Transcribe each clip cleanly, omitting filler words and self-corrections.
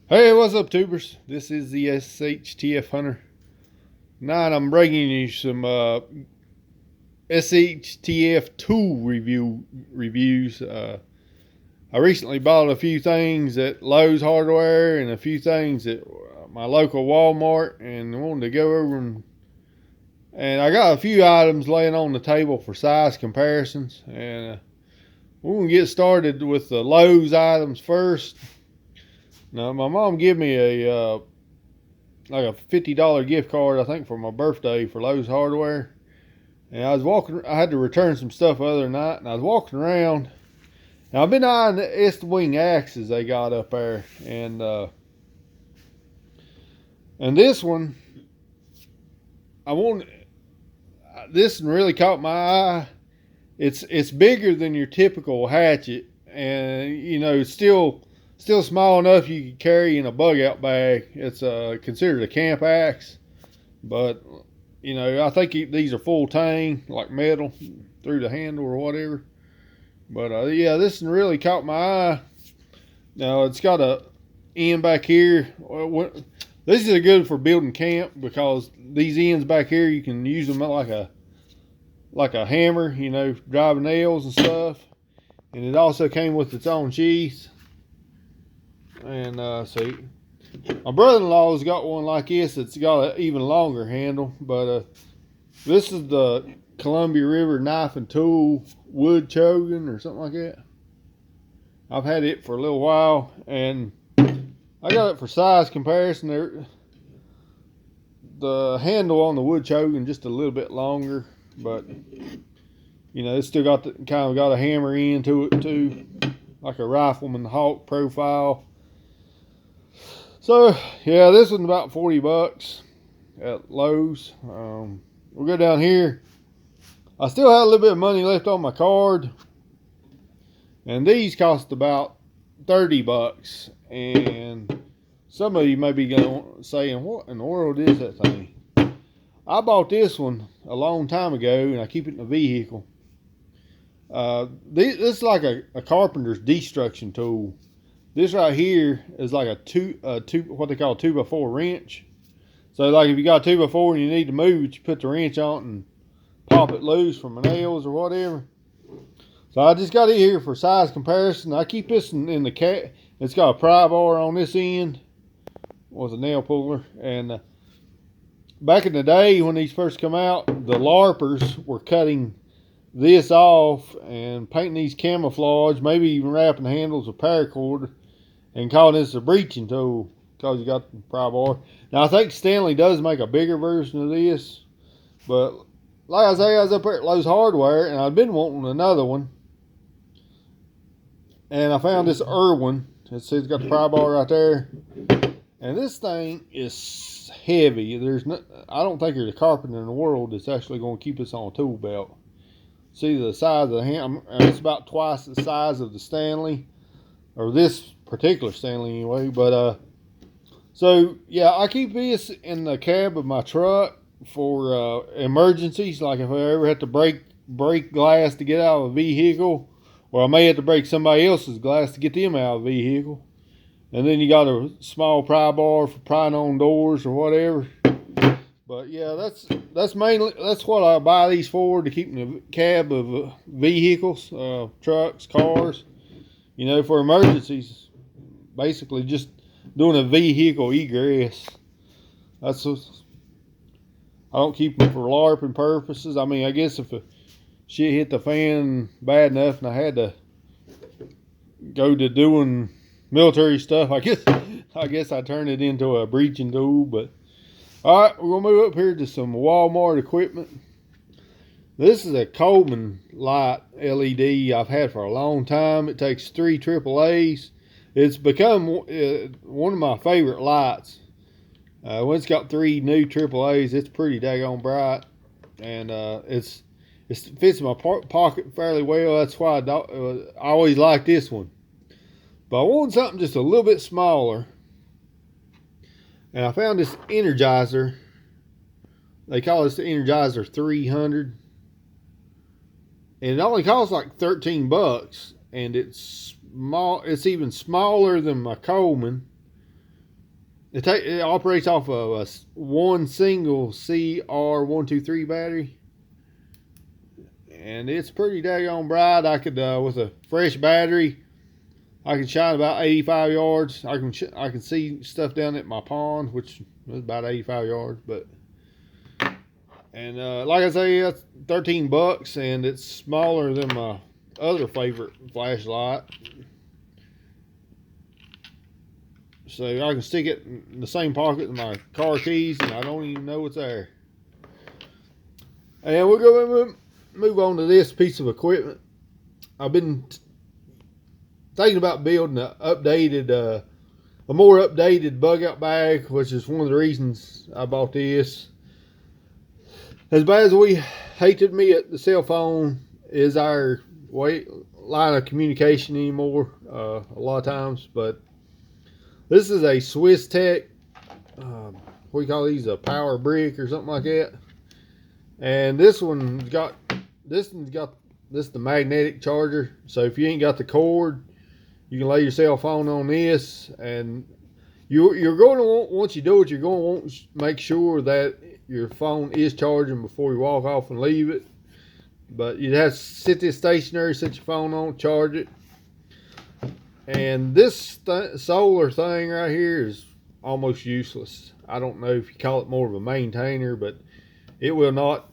Hey, what's up, tubers? This is the SHTF Hunter. Tonight I'm bringing you some SHTF tool reviews. I recently bought a few things at Lowe's Hardware and a few things at my local Walmart, and I wanted to go over and I got a few items laying on the table for size comparisons. And we're gonna get started with the Lowe's items first. Now, my mom gave me a like a $50 gift card, I think, for my birthday for Lowe's Hardware. And I had to return some stuff the other night, and I was walking around. And I've been eyeing the S-Wing axes they got up there, and this one, this one really caught my eye. It's bigger than your typical hatchet, and it's still small enough you can carry in a bug out bag. It's considered a camp axe, but I think these are full tang, like metal through the handle or whatever. But yeah, this one really caught my eye. Now it's got a end back here. This is good for building camp because these ends back here you can use them like a hammer, driving nails and stuff. And it also came with its own sheath. And see, my brother-in-law's got one like this. It's got an even longer handle, but this is the Columbia River Knife and Tool Wood Chogan or something like that. I've had it for a little while, and I got it for size comparison. The handle on the Wood Chogan just a little bit longer, but it's still got got a hammer into it too, like a Rifleman Hawk profile. So yeah, this one's about $40 at Lowe's. We'll go down here. I still had a little bit of money left on my card, and these cost about $30. And some of you may be saying, "What in the world is that thing?" I bought this one a long time ago, and I keep it in a vehicle. This is like a carpenter's destruction tool. This right here is like what they call a 2x4 wrench. So like if you got a 2x4 and you need to move it, you put the wrench on and pop it loose from the nails or whatever. So I just got it here for size comparison. I keep this in the cat. It's got a pry bar on this end. Was a nail puller. And back in the day when these first come out, the LARPers were cutting this off and painting these camouflage, maybe even wrapping the handles with paracord and calling this a breaching tool because you got the pry bar. Now I think Stanley does make a bigger version of this, but like I say, I was up here at Lowe's Hardware and I've been wanting another one, and I found this Irwin. It's got the pry bar right there, and this thing is heavy. I don't think there's a carpenter in the world that's actually going to keep this on a tool belt. See the size of the hand? It's about twice the size of the Stanley, or this particular Stanley anyway. But so yeah, I keep this in the cab of my truck for emergencies. Like if I ever have to break glass to get out of a vehicle, or I may have to break somebody else's glass to get them out of a vehicle. And then you got a small pry bar for prying on doors or whatever. But yeah, that's what I buy these for, to keep in the cab of vehicles, trucks, cars, for emergencies. Basically, just doing a vehicle egress. I don't keep them for LARPing purposes. I mean, I guess if shit hit the fan bad enough and I had to go to doing military stuff, I guess I turned it into a breaching tool. But all right, we're going to move up here to some Walmart equipment. This is a Coleman light LED I've had for a long time. It takes 3 AAAs. It's become one of my favorite lights. When it's got 3 new AAAs, it's pretty daggone bright. And it fits in my pocket fairly well. That's why I always like this one. But I wanted something just a little bit smaller. And I found this Energizer. They call this the Energizer 300. And it only costs like $13. And it's small. It's even smaller than my Coleman. it operates off of one single CR123 battery, and it's pretty daggone bright. I could with a fresh battery, I can shine about 85 yards. I can see stuff down at my pond, which is about 85 yards. But and like I say, that's $13, and it's smaller than my other favorite flashlight. So I can stick it in the same pocket as my car keys, and I don't even know it's there. And we're going to move on to this piece of equipment. I've been thinking about building a more updated bug out bag, which is one of the reasons I bought this. As bad as we hate to admit, the cell phone is our line of communication anymore a lot of times, but this is a Swiss Tech, what do you call these, a power brick or something like that. And this is the magnetic charger. So if you ain't got the cord, you can lay your cell phone on this, and you're going to want, once you do it, you're going to want to make sure that your phone is charging before you walk off and leave it. But you have to sit this stationary, set your phone on, charge it. And this solar thing right here is almost useless. I don't know if you call it more of a maintainer, but it will not.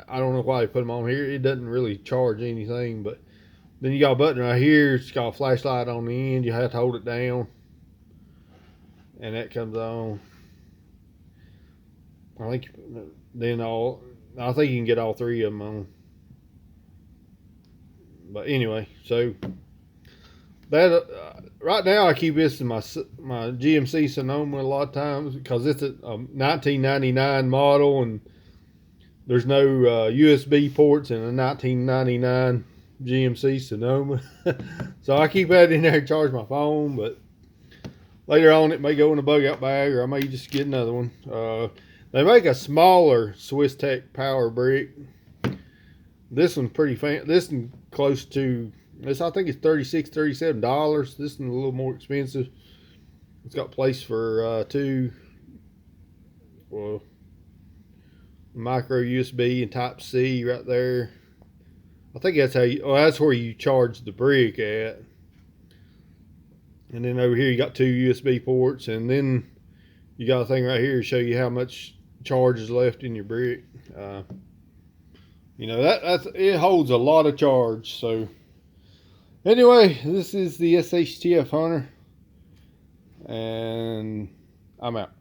I don't know why they put them on here. It doesn't really charge anything, but then you got a button right here. It's got a flashlight on the end. You have to hold it down, and that comes on. I think you can get all three of them on. But anyway, so that right now I keep this in my GMC Sonoma a lot of times because it's a 1999 model, and there's no USB ports in a 1999 GMC Sonoma. So I keep that in there to charge my phone, but later on it may go in a bug out bag, or I may just get another one. They make a smaller Swiss Tech power brick. This one's pretty fancy. This one close to this. I think it's $36, $37. This one's a little more expensive. It's got place for two micro USB and Type C right there. I think that's that's where you charge the brick at. And then over here you got two USB ports, and then you got a thing right here to show you how much charge is left in your brick. You know, it holds a lot of charge. So anyway, this is the SHTF Hunter, and I'm out.